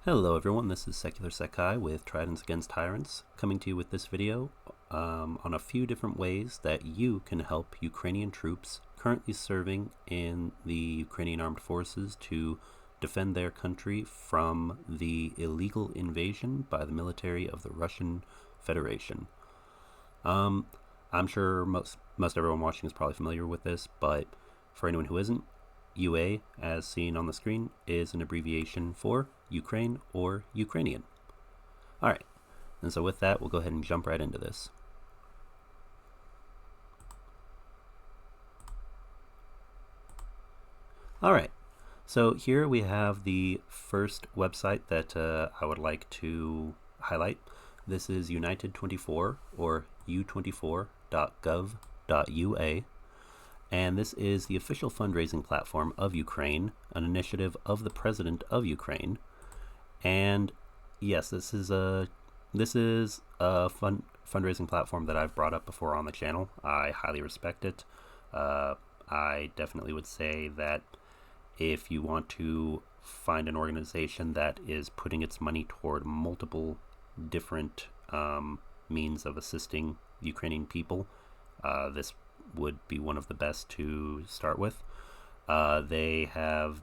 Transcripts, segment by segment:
Hello everyone, this is Secular Sekai with Tridents Against Tyrants, coming to you with this video on a few different ways that you can help Ukrainian troops currently serving in the Ukrainian Armed Forces to defend their country from the illegal invasion by the military of the Russian Federation. I'm sure most everyone watching is probably familiar with this, but for anyone who isn't, UA, as seen on the screen, is an abbreviation for Ukraine or Ukrainian. Alright, and so with that, we'll go ahead and jump right into this. Alright, so here we have the first website that I would like to highlight. This is United24 or u24.gov.ua. And this is the official fundraising platform of Ukraine, an initiative of the president of Ukraine. And yes, this is a fundraising platform that I've brought up before on the channel. I highly respect it. I definitely would say that if you want to find an organization that is putting its money toward multiple different means of assisting Ukrainian people, this would be one of the best to start with. They have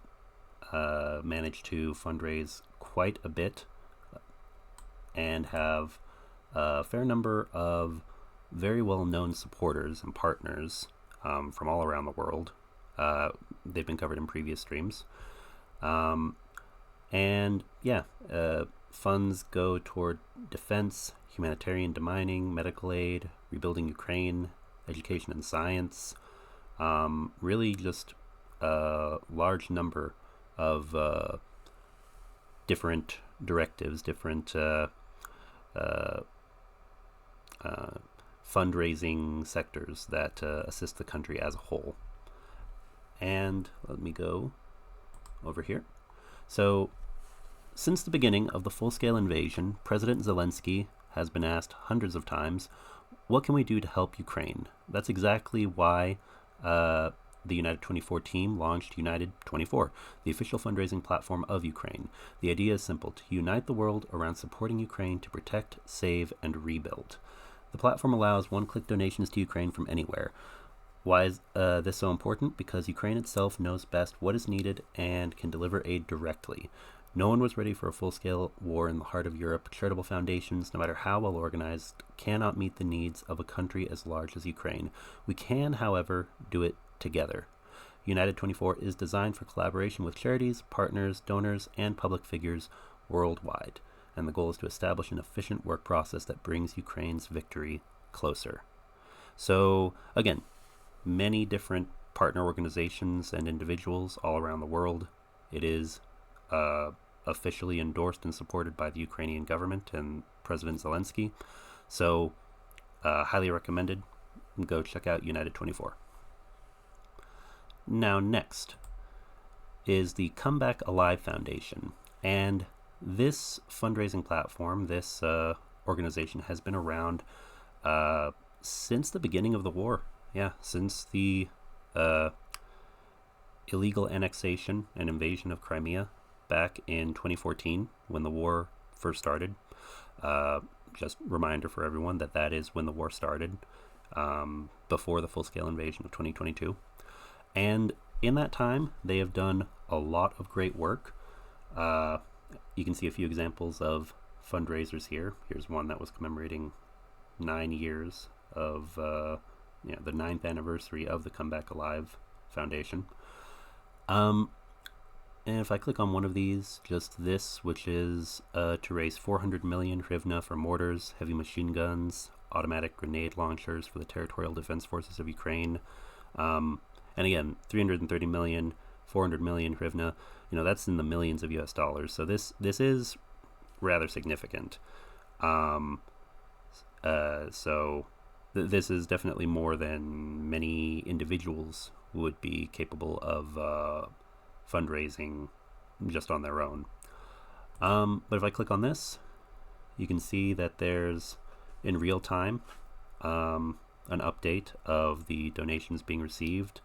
managed to fundraise quite a bit and have a fair number of very well-known supporters and partners from all around the world. They've been covered in previous streams. And yeah, funds go toward defense, humanitarian demining, medical aid, rebuilding Ukraine, education and science, really just a large number of different directives, different fundraising sectors that assist the country as a whole. And let me go over here. So, since the beginning of the full-scale invasion, President Zelensky has been asked hundreds of times, what can we do to help Ukraine? That's exactly why the United24 team launched United24, the official fundraising platform of Ukraine. The idea is simple: to unite the world around supporting Ukraine to protect, save, and rebuild. The platform allows one-click donations to Ukraine from anywhere. Why is this so important? Because Ukraine itself knows best what is needed and can deliver aid directly. No one was ready for a full-scale war in the heart of Europe. Charitable foundations, no matter how well organized, cannot meet the needs of a country as large as Ukraine. We can, however, do it together. United24 is designed for collaboration with charities, partners, donors, and public figures worldwide. And the goal is to establish an efficient work process that brings Ukraine's victory closer. So, again, many different partner organizations and individuals all around the world. It is officially endorsed and supported by the Ukrainian government and President Zelensky. So, highly recommended. Go check out United24. Now, next is the Comeback Alive Foundation. And this fundraising platform, this organization, has been around since the beginning of the war. Yeah, since the illegal annexation and invasion of Crimea back in 2014 when the war first started. Just reminder for everyone that that is when the war started, before the full-scale invasion of 2022. And in that time, they have done a lot of great work. You can see a few examples of fundraisers here. Here's one that was commemorating 9 years of the 9th anniversary of the Comeback Alive Foundation. And if I click on one of these, just this, which is to raise 400 million hryvnia for mortars, heavy machine guns, automatic grenade launchers for the Territorial Defense Forces of Ukraine. And again, 330 million, 400 million hryvnia, that's in the millions of US dollars. So this is rather significant. This is definitely more than many individuals would be capable of fundraising just on their own. But if I click on this, you can see that there's, in real time, an update of the donations being received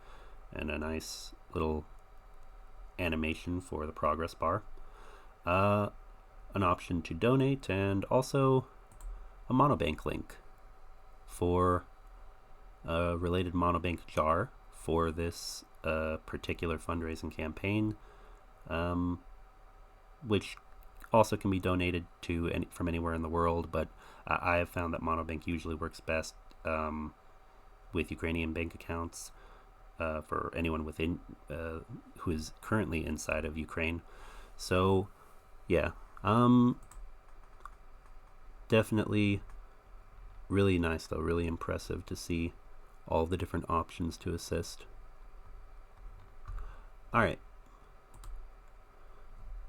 and a nice little animation for the progress bar. an option to donate and also a monobank link for a related monobank jar for this particular fundraising campaign, which also can be donated to from anywhere in the world, but I have found that monobank usually works best with Ukrainian bank accounts for anyone within who is currently inside of Ukraine. So yeah, definitely really nice though, really impressive to see all the different options to assist. All right,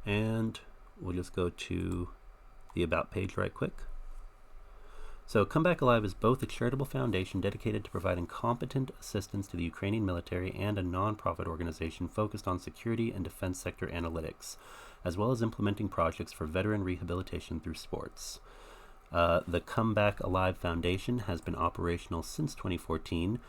and we'll just go to the About page right quick. So Come Back Alive is both a charitable foundation dedicated to providing competent assistance to the Ukrainian military and a non-profit organization focused on security and defense sector analytics, as well as implementing projects for veteran rehabilitation through sports. The Come Back Alive Foundation has been operational since 2014.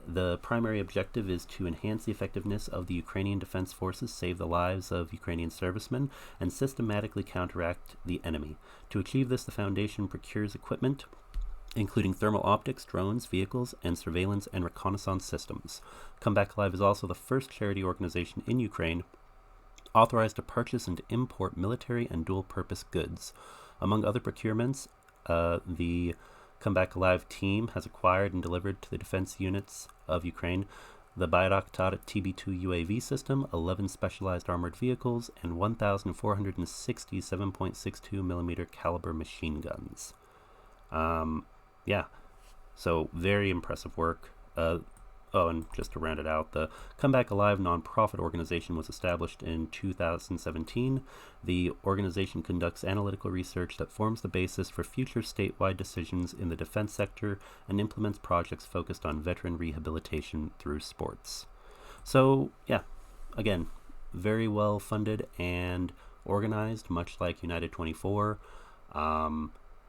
The primary objective is to enhance the effectiveness of the Ukrainian Defense Forces, save the lives of Ukrainian servicemen, and systematically counteract the enemy. To achieve this, the Foundation procures equipment, including thermal optics, drones, vehicles, and surveillance and reconnaissance systems. Come Back Alive is also the first charity organization in Ukraine authorized to purchase and import military and dual-purpose goods. Among other procurements, the Come Back Alive team has acquired and delivered to the defense units of Ukraine the Bayraktar TB2 UAV system, 11 specialized armored vehicles, and 1,460 7.62 millimeter caliber machine guns. Yeah, so very impressive work. And just to round it out, the Come Back Alive nonprofit organization was established in 2017. The organization conducts analytical research that forms the basis for future statewide decisions in the defense sector and implements projects focused on veteran rehabilitation through sports. So, yeah, again, very well funded and organized, much like United 24.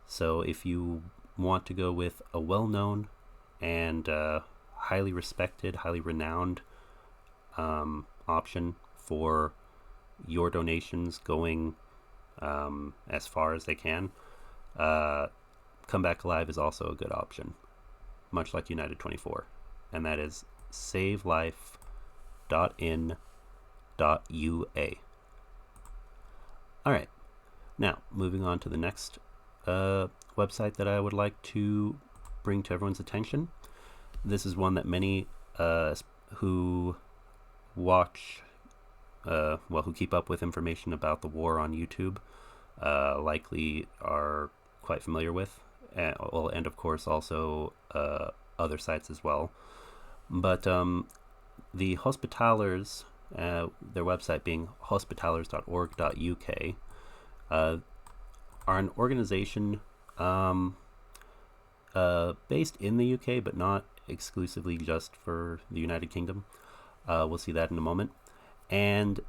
So if you want to go with a well-known and highly respected, highly renowned option for your donations going as far as they can, Come Back Alive is also a good option, much like United 24, and that is savelife.in.ua. All right, now moving on to the next website that I would like to bring to everyone's attention. This is one that many who watch, who keep up with information about the war on YouTube likely are quite familiar with, and of course also other sites as well. But the Hospitalers, their website being hospitalers.org.uk, are an organization based in the UK, but not exclusively just for the United Kingdom. We'll see that in a moment. And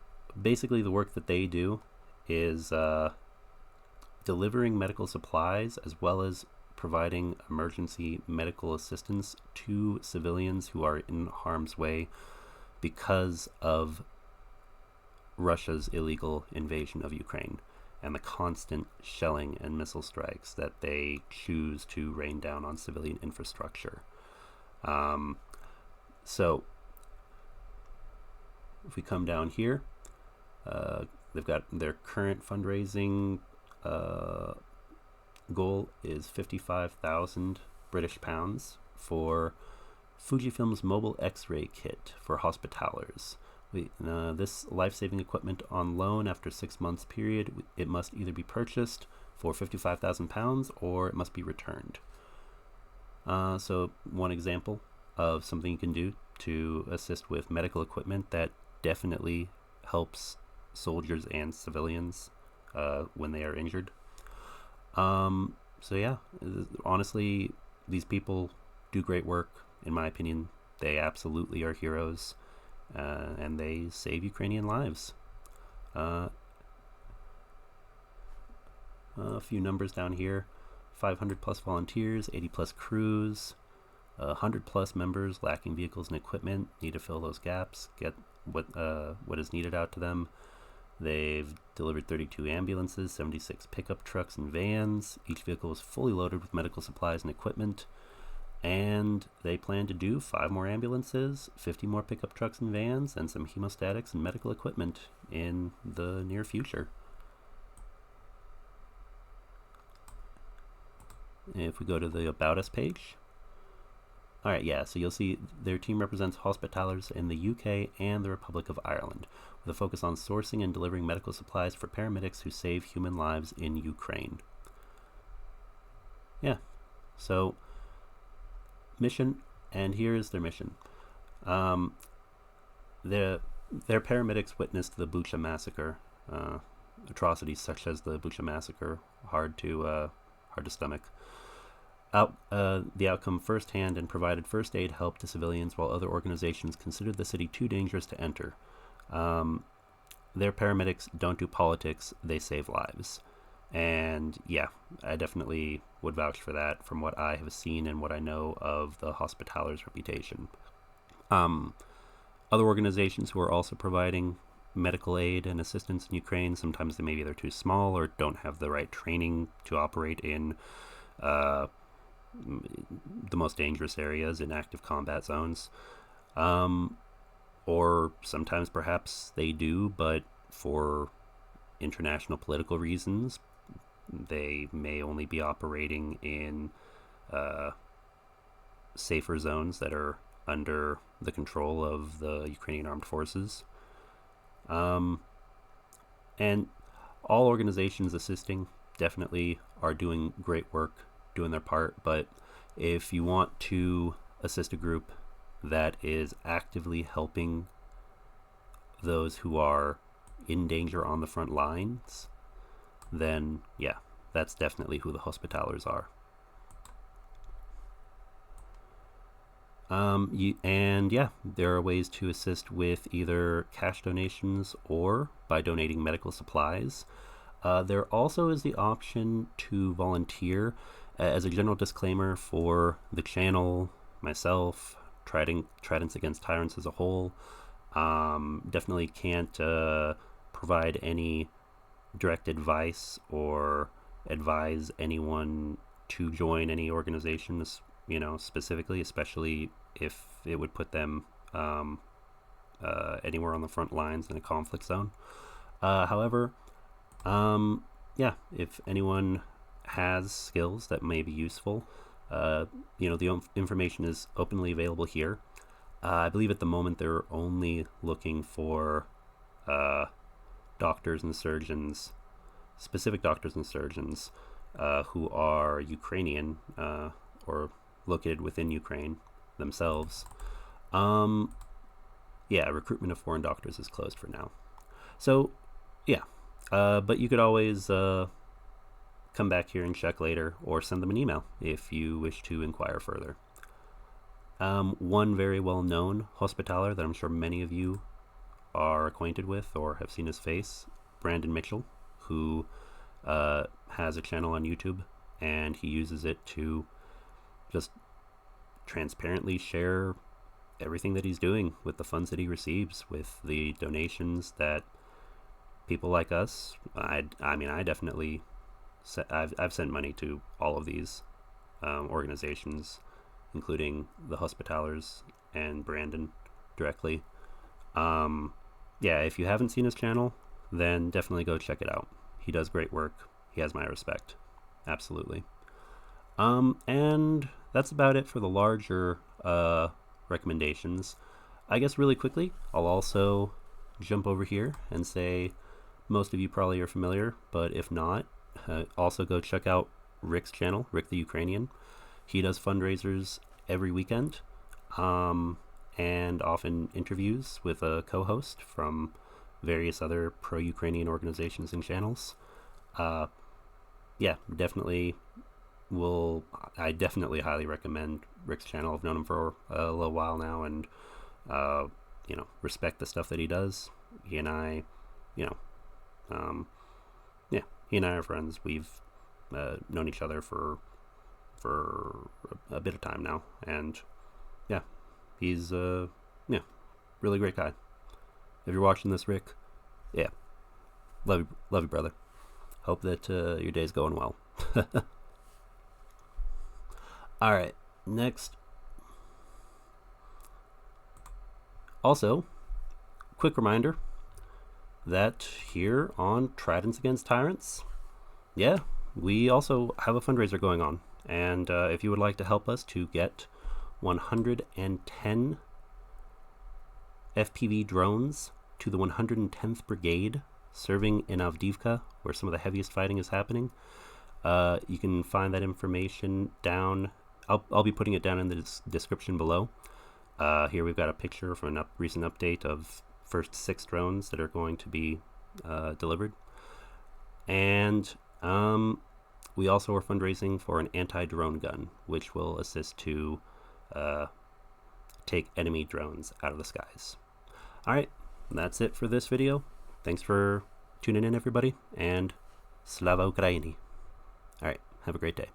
basically the work that they do is delivering medical supplies as well as providing emergency medical assistance to civilians who are in harm's way because of Russia's illegal invasion of Ukraine and the constant shelling and missile strikes that they choose to rain down on civilian infrastructure. So if we come down here, they've got their current fundraising goal is 55,000 British pounds for Fujifilm's mobile X-ray kit for Hospitalers. This life-saving equipment on loan after 6 months period. It must either be purchased for £55,000 or it must be returned. So one example of something you can do to assist with medical equipment that definitely helps soldiers and civilians when they are injured. So yeah, honestly, these people do great work. In my opinion, they absolutely are heroes. And they save Ukrainian lives. A few numbers down here: 500 plus volunteers, 80 plus crews, 100 plus members lacking vehicles and equipment need to fill those gaps, get what is needed out to them. They've delivered 32 ambulances, 76 pickup trucks and vans. Each vehicle was fully loaded with medical supplies and equipment. And they plan to do 5 more ambulances, 50 more pickup trucks and vans, and some hemostatics and medical equipment in the near future. If we go to the About Us page. Alright, yeah, so you'll see their team represents hospitallers in the UK and the Republic of Ireland, with a focus on sourcing and delivering medical supplies for paramedics who save human lives in Ukraine. Yeah, so mission, and here's their mission. Their paramedics witnessed the Bucha massacre. Atrocities such as the Bucha massacre, hard to stomach. The outcome firsthand and provided first aid help to civilians, while other organizations considered the city too dangerous to enter. Their paramedics don't do politics; they save lives. And yeah, I definitely would vouch for that from what I have seen and what I know of the Hospitaller's reputation. Other organizations who are also providing medical aid and assistance in Ukraine, sometimes maybe they're too small or don't have the right training to operate in the most dangerous areas in active combat zones. Or sometimes perhaps they do, but for international political reasons, they may only be operating in safer zones that are under the control of the Ukrainian armed forces. And all organizations assisting definitely are doing great work, doing their part, but if you want to assist a group that is actively helping those who are in danger on the front lines, then yeah, that's definitely who the Hospitallers are. And yeah, there are ways to assist with either cash donations or by donating medical supplies. There also is the option to volunteer. As a general disclaimer for the channel, myself, Tridents Against Tyrants as a whole, definitely can't provide any direct advice or advise anyone to join any organizations, specifically, especially if it would put them anywhere on the front lines in a conflict zone. However, yeah, if anyone has skills that may be useful, the information is openly available here. I believe at the moment they're only looking for doctors and surgeons, specific doctors and surgeons who are Ukrainian or located within Ukraine themselves. Yeah, recruitment of foreign doctors is closed for now. So, yeah, but you could always come back here and check later, or send them an email if you wish to inquire further. One very well-known Hospitaller that I'm sure many of you are acquainted with or have seen his face, Brandon Mitchell, who has a channel on YouTube, and he uses it to just transparently share everything that he's doing with the funds that he receives, with the donations that people like us, I definitely, I've sent money to all of these organizations, including the Hospitallers and Brandon directly. Yeah, if you haven't seen his channel, then definitely go check it out. He does great work. He has my respect. Absolutely. And that's about it for the larger recommendations. I guess really quickly, I'll also jump over here and say, most of you probably are familiar, but if not, also go check out Rick's channel, Rick the Ukrainian. He does fundraisers every weekend, and often interviews with a co-host from various other pro-Ukrainian organizations and channels. Yeah, I definitely highly recommend Rick's channel. I've known him for a little while now, and respect the stuff that he does. He and I, he and I are friends. We've known each other for a bit of time now, and yeah, he's really great guy. If you're watching this, Rick, yeah, Love you, brother. Hope that your day's going well. All right, next. Also, quick reminder that here on Tridents Against Tyrants, yeah, we also have a fundraiser going on. And if you would like to help us to get 110 FPV drones to the 110th Brigade serving in Avdiivka, where some of the heaviest fighting is happening, you can find that information down. I'll be putting it down in the description below. Here we've got a picture from a recent update of first 6 drones that are going to be delivered. And we also are fundraising for an anti-drone gun, which will assist to take enemy drones out of the skies. Alright, that's it for this video. Thanks for tuning in, everybody, and Slava Ukraini. Alright, have a great day.